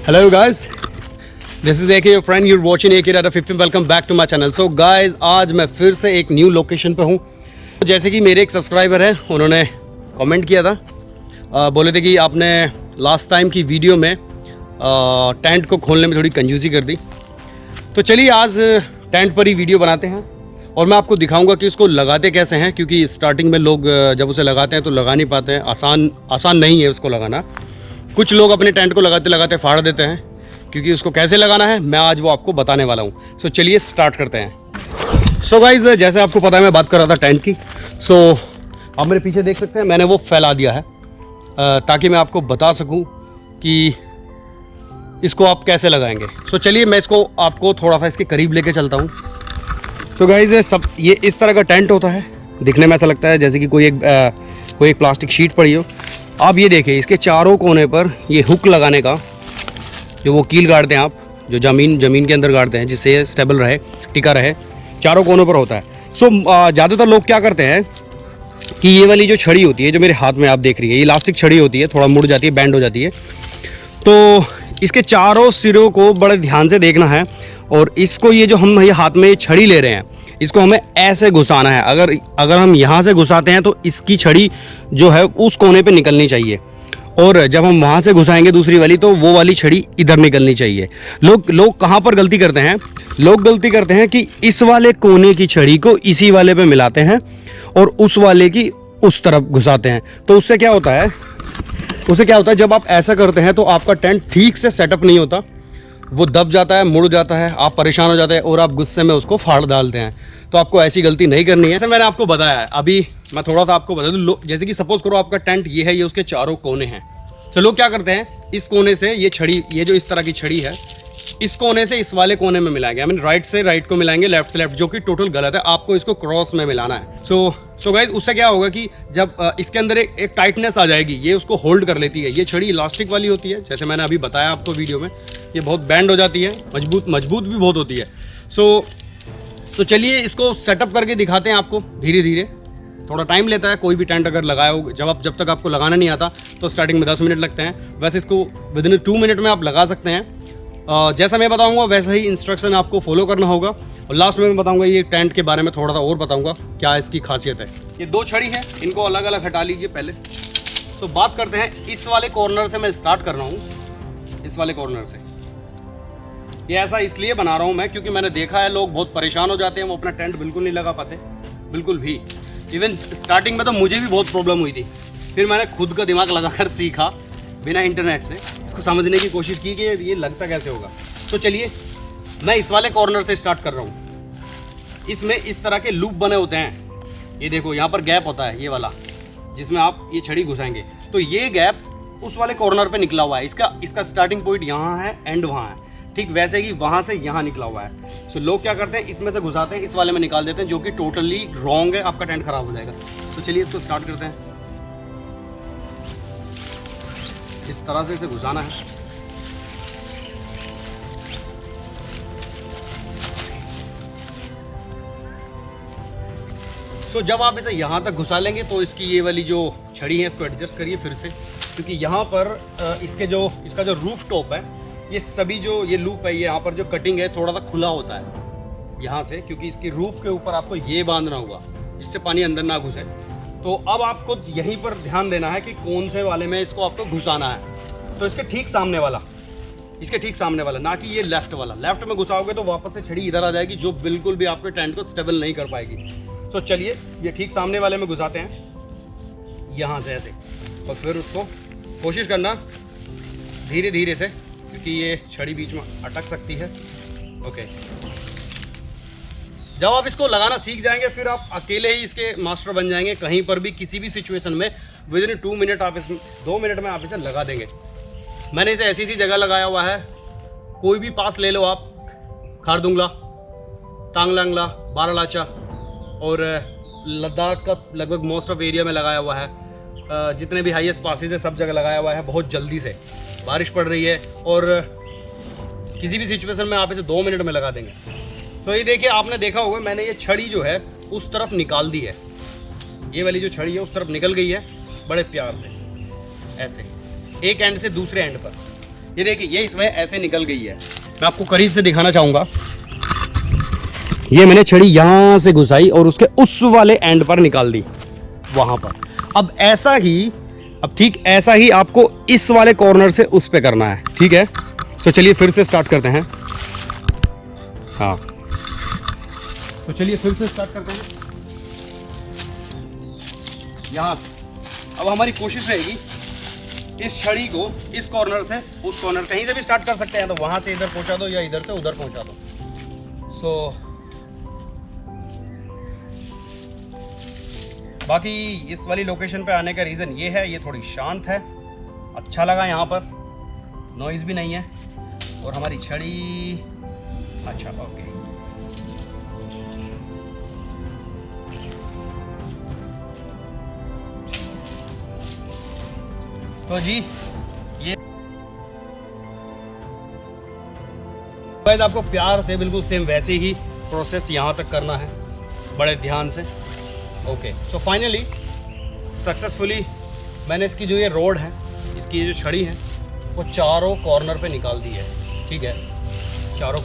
Hello guys, this is AK your friend. You're watching AK Radar 15. Welcome back to my channel. So guys, आज मैं फिर से एक new location पे हूँ। जैसे कि मेरे एक सब्सक्राइबर हैं, उन्होंने कमेंट किया था, बोले थे कि आपने लास्ट टाइम की वीडियो में टेंट को खोलने में थोड़ी कंजूसी कर दी। तो चलिए आज टेंट पर ही वीडियो बनाते हैं और मैं आपको दिखाऊंगा कि उसको लगाते कैसे हैं, क्योंकि स्टार्टिंग में लोग जब उसे लगाते हैं तो लगा नहीं पाते हैं। आसान नहीं है उसको लगाना। कुछ लोग अपने टेंट को लगाते लगाते फाड़ देते हैं, क्योंकि उसको कैसे लगाना है मैं आज वो आपको बताने वाला हूँ। सो चलिए स्टार्ट करते हैं। सो गाइज, जैसे आपको पता है मैं बात कर रहा था टेंट की। सो आप मेरे पीछे देख सकते हैं, मैंने वो फैला दिया है ताकि मैं आपको बता सकूँ कि इसको आप कैसे लगाएंगे। सो चलिए मैं इसको आपको थोड़ा सा इसके करीब लेके चलता हूँ। तो गाइज ये इस तरह का टेंट होता है। दिखने में ऐसा लगता है जैसे कि कोई एक प्लास्टिक शीट पड़ी हो। आप ये देखिए, इसके चारों कोने पर ये हुक लगाने का, जो वो कील गाड़ते हैं आप, जो ज़मीन के अंदर गाड़ते हैं जिससे ये स्टेबल रहे, टिका रहे, चारों कोनों पर होता है। सो ज़्यादातर लोग क्या करते हैं कि ये वाली जो छड़ी होती है, जो मेरे हाथ में आप देख रही है, ये इलास्टिक छड़ी होती है, थोड़ा मुड़ जाती है, बैंड हो जाती है। तो इसके चारों सिरों को बड़े ध्यान से देखना है और इसको ये जो हम ये हाथ में छड़ी ले रहे हैं, इसको हमें ऐसे घुसाना है। अगर हम यहाँ से घुसाते हैं तो इसकी छड़ी जो है उस कोने पे निकलनी चाहिए, और जब हम वहाँ से घुसाएंगे दूसरी वाली तो वो वाली छड़ी इधर निकलनी चाहिए। लोग कहाँ पर गलती करते हैं? लोग गलती करते हैं कि इस वाले कोने की छड़ी को इसी वाले पे मिलाते हैं और उस वाले की उस तरफ घुसाते हैं। तो उससे क्या होता है, जब आप ऐसा करते हैं तो आपका टेंट ठीक से सेटअप नहीं होता, वो दब जाता है, मुड़ जाता है, आप परेशान हो जाते हैं और आप गुस्से में उसको फाड़ डालते हैं। तो आपको ऐसी गलती नहीं करनी है। जैसे मैंने आपको बताया है, अभी मैं थोड़ा सा आपको बता दूं। जैसे कि सपोज करो आपका टेंट ये है, ये उसके चारों कोने हैं। तो लोग क्या करते हैं, इस कोने से ये छड़ी, ये जो इस तरह की छड़ी है, इस कोने से इस वाले कोने में मिलाएंगे। राइट से राइट को मिलाएंगे, लेफ्ट से लेफ्ट, जो कि टोटल गलत है। आपको इसको क्रॉस में मिलाना है। सो गाइस, उससे क्या होगा कि जब इसके अंदर एक टाइटनेस आ जाएगी, ये उसको होल्ड कर लेती है। ये छड़ी इलास्टिक वाली होती है, जैसे मैंने अभी बताया आपको वीडियो में। ये बहुत बैंड हो जाती है, मजबूत भी बहुत होती है। तो चलिए इसको सेटअप करके दिखाते हैं आपको धीरे धीरे। थोड़ा टाइम लेता है कोई भी टेंट अगर लगाया हो। जब तक आपको लगाना नहीं आता तो स्टार्टिंग में 10 मिनट लगते हैं। वैसे इसको विदिन 2 मिनट में आप लगा सकते हैं। जैसा मैं बताऊंगा वैसा ही इंस्ट्रक्शन आपको फॉलो करना होगा। और लास्ट में मैं बताऊंगा ये टेंट के बारे में थोड़ा सा और बताऊंगा क्या इसकी खासियत है। ये 2 छड़ी है, इनको अलग अलग हटा लीजिए पहले। तो बात करते हैं इस वाले कॉर्नर से। मैं स्टार्ट कर रहा हूँ इस वाले कॉर्नर से। ये ऐसा इसलिए बना रहा हूँ मैं, क्योंकि मैंने देखा है लोग बहुत परेशान हो जाते हैं, वो अपना टेंट बिल्कुल नहीं लगा पाते, बिल्कुल भी। इवन स्टार्टिंग में तो मुझे भी बहुत प्रॉब्लम हुई थी। फिर मैंने खुद का दिमाग लगाकर सीखा बिना इंटरनेट से, इसको समझने की कोशिश की कि ये लगता कैसे होगा। तो चलिए मैं इस वाले कॉर्नर से स्टार्ट कर रहा हूँ। इसमें इस तरह के लूप बने होते हैं। ये देखो, यहाँ पर गैप होता है ये वाला, जिसमें आप ये छड़ी घुसाएंगे। तो ये गैप उस वाले कॉर्नर पे निकला हुआ है। इसका स्टार्टिंग पॉइंट यहाँ है, एंड वहाँ है। ठीक वैसे ही वहाँ से यहाँ निकला हुआ है। सो लोग क्या करते हैं, इसमें से घुसाते हैं, इस वाले में निकाल देते हैं, जो कि टोटली रॉन्ग है। आपका टेंट खराब हो जाएगा। तो चलिए इसको स्टार्ट करते हैं। इस तरह से इसे घुसाना है। सो जब आप इसे यहाँ तक घुसा लेंगे तो इसकी ये वाली जो छड़ी है इसको एडजस्ट करिए फिर से, क्योंकि यहाँ पर इसका जो रूफ टॉप है, ये सभी जो ये लूप है, ये यहाँ पर जो कटिंग है थोड़ा सा खुला होता है यहाँ से, क्योंकि इसकी रूफ के ऊपर आपको ये बांधना होगा जिससे पानी अंदर ना घुसे। तो अब आपको यहीं पर ध्यान देना है कि कौन से वाले में इसको आपको घुसाना है। तो इसके ठीक सामने वाला, ना कि ये लेफ्ट वाला। लेफ्ट में घुसाओगे तो वापस से छड़ी इधर आ जाएगी, जो बिल्कुल भी आपके टेंट को स्टेबल नहीं कर पाएगी। तो चलिए ये ठीक सामने वाले में घुसाते हैं, यहाँ से ऐसे। और फिर उसको कोशिश करना धीरे धीरे से, क्योंकि ये छड़ी बीच में अटक सकती है। ओके, जब आप इसको लगाना सीख जाएंगे फिर आप अकेले ही इसके मास्टर बन जाएंगे। कहीं पर भी किसी भी सिचुएशन में विदिन 2 मिनट आप 2 मिनट में आप इसे लगा देंगे। मैंने इसे ऐसी जगह लगाया हुआ है, कोई भी पास ले लो आप, खारदुंगला, तांगलांगला, बारालाचा और लद्दाख का लगभग मोस्ट ऑफ एरिया में लगाया हुआ है। जितने भी हाईएस्ट पासेस है सब जगह लगाया हुआ है। बहुत जल्दी से बारिश पड़ रही है और किसी भी सिचुएशन में आप इसे 2 मिनट में लगा देंगे। तो ये देखिए, आपने देखा होगा मैंने ये छड़ी जो है उस तरफ निकाल दी है। ये वाली जो छड़ी है उस तरफ निकल गई है बड़े प्यार से, ऐसे एक एंड से दूसरे एंड पर। ये देखिए, ये इसमें ऐसे निकल गई है। मैं आपको करीब से दिखाना चाहूँगा। ये मैंने छड़ी यहाँ से घुसाई और उसके उस वाले एंड पर निकाल दी, वहाँ पर। अब ऐसा ही, अब ठीक ऐसा ही आपको इस वाले कॉर्नर से उस पे करना है, ठीक है। तो चलिए फिर से स्टार्ट करते हैं। हाँ, तो चलिए फिर से स्टार्ट करते हैं यहाँ से। अब हमारी कोशिश रहेगी इस छड़ी को इस कॉर्नर से उस कॉर्नर, कहीं से भी स्टार्ट कर सकते हैं, तो वहां से इधर पहुंचा दो या इधर से उधर पहुंचा दो। सो बाकी इस वाली लोकेशन पे आने का रीज़न ये है, ये थोड़ी शांत है, अच्छा लगा यहाँ पर, नॉइज़ भी नहीं है, और हमारी छड़ी, अच्छा ओके। तो जी ये गाइस आपको प्यार से बिल्कुल सेम वैसे ही प्रोसेस यहाँ तक करना है, बड़े ध्यान से। ओके, सो फाइनली सक्सेसफुली मैंने इसकी जो ये रोड है, इसकी ये जो छड़ी है, वो चारों कॉर्नर पे निकाल दी है, ठीक है। चारों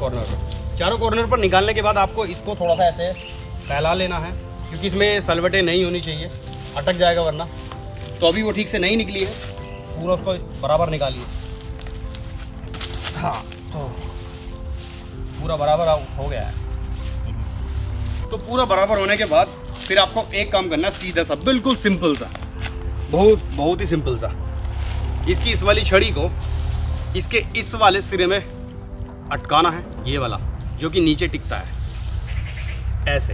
कॉर्नर पर निकालने के बाद आपको इसको थोड़ा सा ऐसे फैला लेना है, क्योंकि इसमें सलवटें नहीं होनी चाहिए, अटक जाएगा वरना। तो अभी वो ठीक से नहीं निकली है, पूरा उसको बराबर निकालिए। हाँ, तो पूरा बराबर हो गया है। तो पूरा बराबर होने के बाद फिर आपको एक काम करना है, सीधा सा, बिल्कुल सिंपल सा, बहुत ही सिंपल सा। इसकी इस वाली छड़ी को इसके इस वाले सिरे में अटकाना है, ये वाला जो कि नीचे टिकता है। ऐसे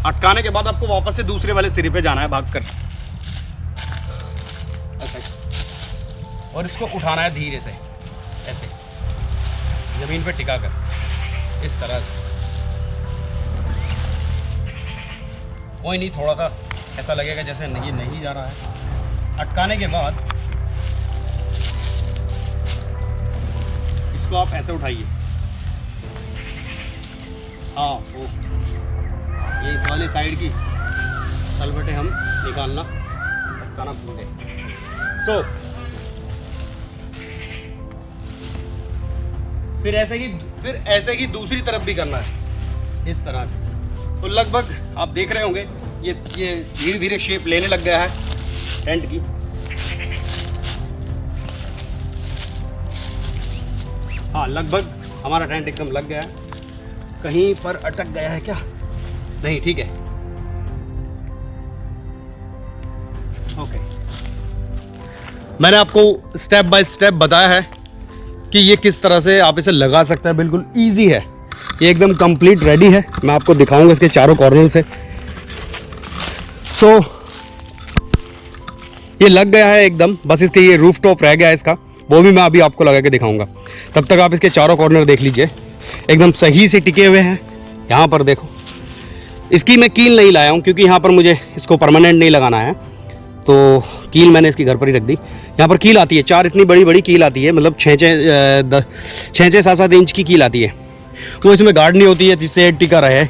अटकाने के बाद आपको वापस से दूसरे वाले सिरे पे जाना है भागकर, ऐसे, और इसको उठाना है धीरे से, ऐसे जमीन पे टिका कर, इस तरह से। कोई नहीं, थोड़ा सा ऐसा लगेगा जैसे ये नहीं जा रहा है। अटकाने के बाद इसको आप ऐसे उठाइए। हाँ, वो ये इस वाले साइड की सलवटें हम निकालना, अटकाना भूल गए। सो फिर ऐसे ही दूसरी तरफ भी करना है, इस तरह से। तो लगभग आप देख रहे होंगे ये धीरे धीरे शेप लेने लग गया है टेंट की। हाँ, लगभग हमारा टेंट एकदम लग गया है। कहीं पर अटक गया है क्या? नहीं, ठीक है, ओके। मैंने आपको स्टेप बाय स्टेप बताया है कि ये किस तरह से आप इसे लगा सकते हैं, बिल्कुल इजी है, ये एकदम कंप्लीट रेडी है। मैं आपको दिखाऊंगा इसके चारों कॉर्नर से। सो ये लग गया है एकदम, बस इसके ये रूफ टॉप रह गया है इसका, वो भी मैं अभी आपको लगा के दिखाऊंगा। तब तक आप इसके चारों कॉर्नर देख लीजिए, एकदम सही से टिके हुए हैं। यहाँ पर देखो, इसकी मैं कील नहीं लाया हूँ क्योंकि यहाँ पर मुझे इसको परमानेंट नहीं लगाना है, तो कील मैंने इसकी घर पर ही रख दी। यहाँ पर कील आती है, 4 इतनी बड़ी बड़ी कील आती है, मतलब 6-6 7-7 इंच की कील आती है। वो इसमें गार्ड नहीं होती है जिससे टिका रहे।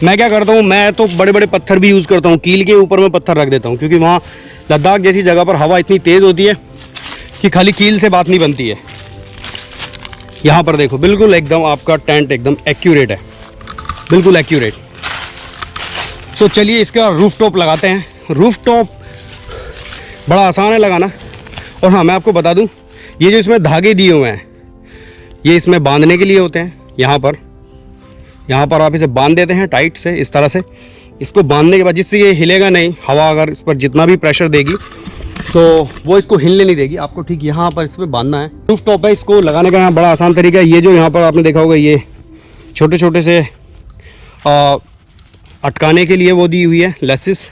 मैं क्या करता हूँ, मैं तो बड़े बड़े पत्थर भी यूज़ करता हूँ, कील के ऊपर मैं पत्थर रख देता हूँ, क्योंकि वहाँ लद्दाख जैसी जगह पर हवा इतनी तेज़ होती है कि खाली कील से बात नहीं बनती है। यहाँ पर देखो, बिल्कुल एकदम आपका टेंट एकदम एक्यूरेट है, बिल्कुल एक्यूरेट। तो चलिए इसका रूफ टॉप लगाते हैं। रूफ टॉप बड़ा आसान है लगाना। और हाँ, मैं आपको बता दूँ, ये जो इसमें धागे दिए हुए हैं, ये इसमें बांधने के लिए होते हैं। यहाँ पर आप इसे बांध देते हैं टाइट से, इस तरह से। इसको बांधने के बाद जिससे ये हिलेगा नहीं, हवा अगर इस पर जितना भी प्रेशर देगी तो वो इसको हिलने नहीं देगी। आपको ठीक यहाँ पर इस पर बांधना है। रूफ टॉप है, इसको लगाने का यहाँ बड़ा आसान तरीका है। ये जो यहाँ पर आपने देखा होगा, ये छोटे छोटे से अटकाने के लिए वो दी हुई है लेसिस,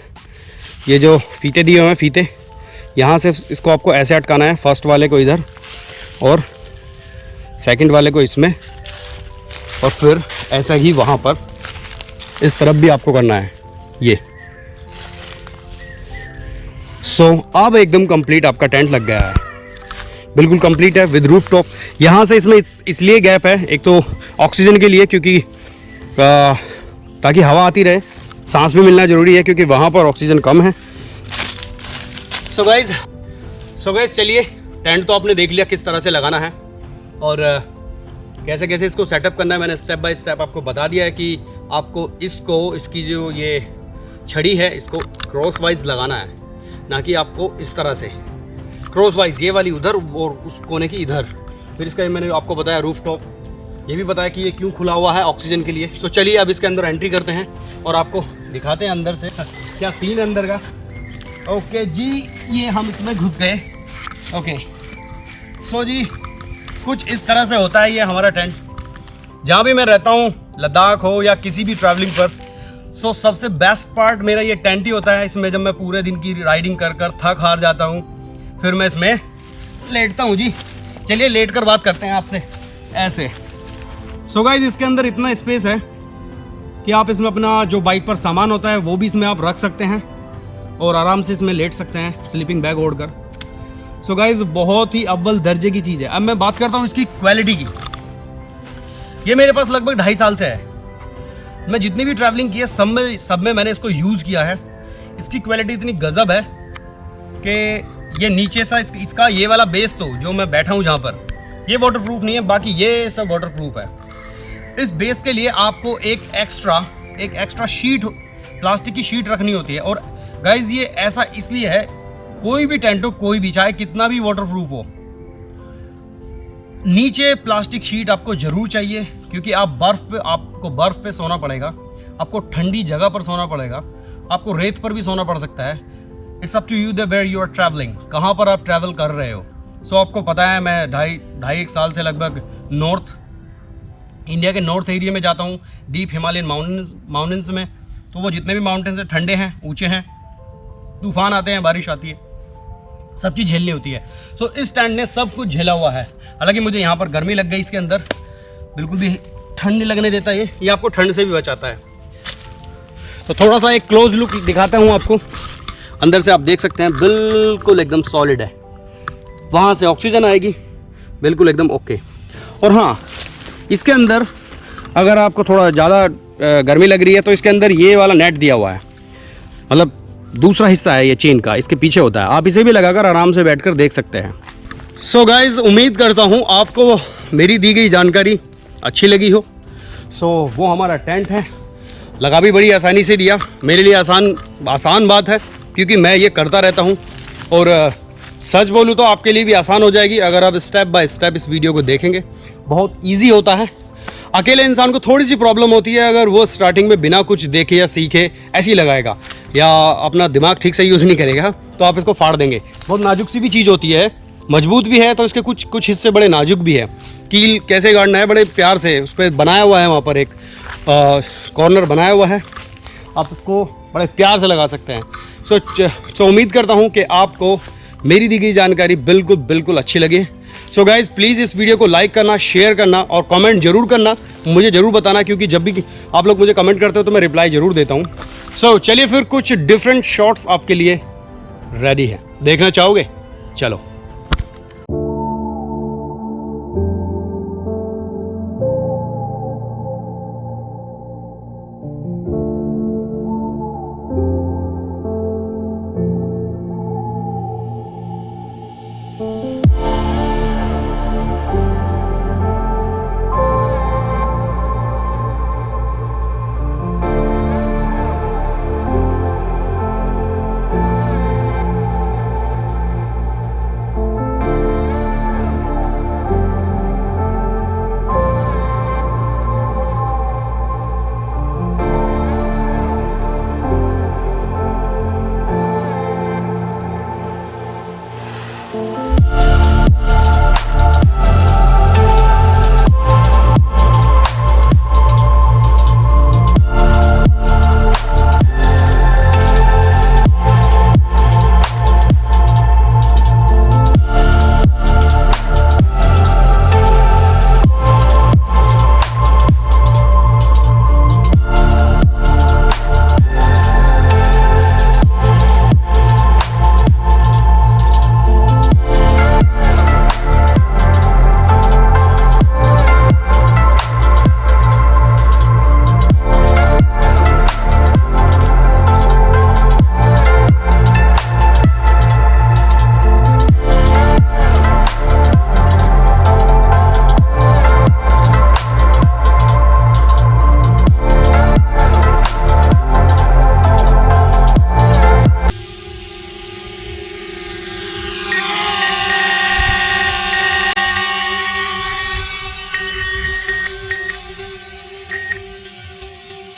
ये जो फीते दिए हुए हैं, फीते, यहाँ से इसको आपको ऐसे अटकाना है। फर्स्ट वाले को इधर और सेकंड वाले को इसमें, और फिर ऐसा ही वहाँ पर इस तरफ भी आपको करना है ये। सो अब एकदम कंप्लीट आपका टेंट लग गया है, बिल्कुल कंप्लीट है विद रूफ टॉप। यहाँ से इसमें इसलिए गैप है, एक तो ऑक्सीजन के लिए, क्योंकि ताकि हवा आती रहे, सांस भी मिलना ज़रूरी है क्योंकि वहाँ पर ऑक्सीजन कम है। सो गाइज चलिए, टेंट तो आपने देख लिया किस तरह से लगाना है। और कैसे कैसे इसको सेटअप करना है मैंने स्टेप बाय स्टेप आपको बता दिया है कि आपको इसकी जो ये छड़ी है इसको क्रॉस वाइज लगाना है, ना कि आपको इस तरह से क्रॉस वाइज, ये वाली उधर और उस कोने की इधर। फिर इसका मैंने आपको बताया रूफ टॉप, ये भी बताया कि ये क्यों खुला हुआ है ऑक्सीजन के लिए। तो चलिए अब इसके अंदर एंट्री करते हैं और आपको दिखाते हैं अंदर से क्या सीन है अंदर का। ओके जी, ये हम इसमें घुस गए। ओके सो जी, कुछ इस तरह से होता है ये हमारा टेंट। जहाँ भी मैं रहता हूँ, लद्दाख हो या किसी भी ट्रैवलिंग पर, सो सबसे बेस्ट पार्ट मेरा ये टेंट ही होता है। इसमें जब मैं पूरे दिन की राइडिंग कर कर थक हार जाता हूँ, फिर मैं इसमें लेटता हूँ जी। चलिए लेट कर बात करते हैं आपसे ऐसे। सो गाइस, इसके अंदर इतना स्पेस है कि आप इसमें अपना जो बाइक पर सामान होता है वो भी इसमें आप रख सकते हैं और आराम से इसमें लेट सकते हैं स्लीपिंग बैग ओढ़ कर। सो गाइस, बहुत ही अव्वल दर्जे की चीज़ है। अब मैं बात करता हूँ इसकी क्वालिटी की। ये मेरे पास लगभग 2.5 साल से है। मैं जितनी भी ट्रैवलिंग की है सब में मैंने इसको यूज़ किया है। इसकी क्वालिटी इतनी गजब है कि ये नीचे सा इसका ये वाला बेस, तो जो मैं बैठा हूँ जहाँ पर, ये वाटरप्रूफ नहीं है, बाकी ये सब वाटरप्रूफ है। इस बेस के लिए आपको एक एक्स्ट्रा शीट, प्लास्टिक की शीट रखनी होती है। और गाइज ये ऐसा इसलिए है, कोई भी टेंट हो, कोई भी, चाहे कितना भी वाटरप्रूफ हो, नीचे प्लास्टिक शीट आपको जरूर चाहिए, क्योंकि आपको बर्फ पे सोना पड़ेगा, आपको ठंडी जगह पर सोना पड़ेगा, आपको रेत पर भी सोना पड़ सकता है। It's up to you the where you are travelling, कहाँ पर आप ट्रैवल कर रहे हो। सो आपको पता है मैं ढाई एक साल से लगभग इंडिया के नॉर्थ एरिया में जाता हूँ, डीप हिमालयन माउंटेन्स में। तो वो जितने भी माउंटेन्स हैं ठंडे हैं, ऊंचे हैं, तूफान आते हैं, बारिश आती है, सब चीज़ झेलनी होती है। सो इस टेंट ने सब कुछ झेला हुआ है। हालांकि मुझे यहाँ पर गर्मी लग गई, इसके अंदर बिल्कुल भी ठंड नहीं लगने देता ये आपको ठंड से भी बचाता है। तो थोड़ा सा एक क्लोज लुक दिखाता हूँ आपको। अंदर से आप देख सकते हैं बिल्कुल एकदम सॉलिड है, वहाँ से ऑक्सीजन आएगी बिल्कुल एकदम ओके। और हाँ, इसके अंदर अगर आपको थोड़ा ज़्यादा गर्मी लग रही है तो इसके अंदर ये वाला नेट दिया हुआ है, मतलब दूसरा हिस्सा है ये चेन का, इसके पीछे होता है। आप इसे भी लगाकर आराम से बैठकर देख सकते हैं। सो गाइज, उम्मीद करता हूँ आपको मेरी दी गई जानकारी अच्छी लगी हो। सो वो हमारा टेंट है, लगा भी बड़ी आसानी से दिया। मेरे लिए आसान बात है, क्योंकि मैं ये करता रहता हूँ। और सच बोलूँ तो आपके लिए भी आसान हो जाएगी अगर आप स्टेप बाय स्टेप इस वीडियो को देखेंगे। बहुत ईजी होता है। अकेले इंसान को थोड़ी सी प्रॉब्लम होती है अगर वो स्टार्टिंग में बिना कुछ देखे या सीखे ऐसे ही लगाएगा या अपना दिमाग ठीक से यूज़ नहीं करेगा, तो आप इसको फाड़ देंगे। बहुत नाजुक सी भी चीज़ होती है, मजबूत भी है, तो इसके कुछ हिस्से बड़े नाजुक भी है। कील कैसे गाड़ना है, बड़े प्यार से उस पर बनाया हुआ है, वहाँ पर एक कॉर्नर बनाया हुआ है, आप इसको बड़े प्यार से लगा सकते हैं। सो उम्मीद करता हूँ कि आपको मेरी दी गई जानकारी बिल्कुल अच्छी लगी। सो गाइज, प्लीज़ इस वीडियो को लाइक करना, शेयर करना और कमेंट जरूर करना, मुझे ज़रूर बताना, क्योंकि जब भी आप लोग मुझे कमेंट करते हो तो मैं रिप्लाई ज़रूर देता हूँ। सो चलिए फिर कुछ डिफरेंट शॉट्स आपके लिए रेडी है, देखना चाहोगे? चलो।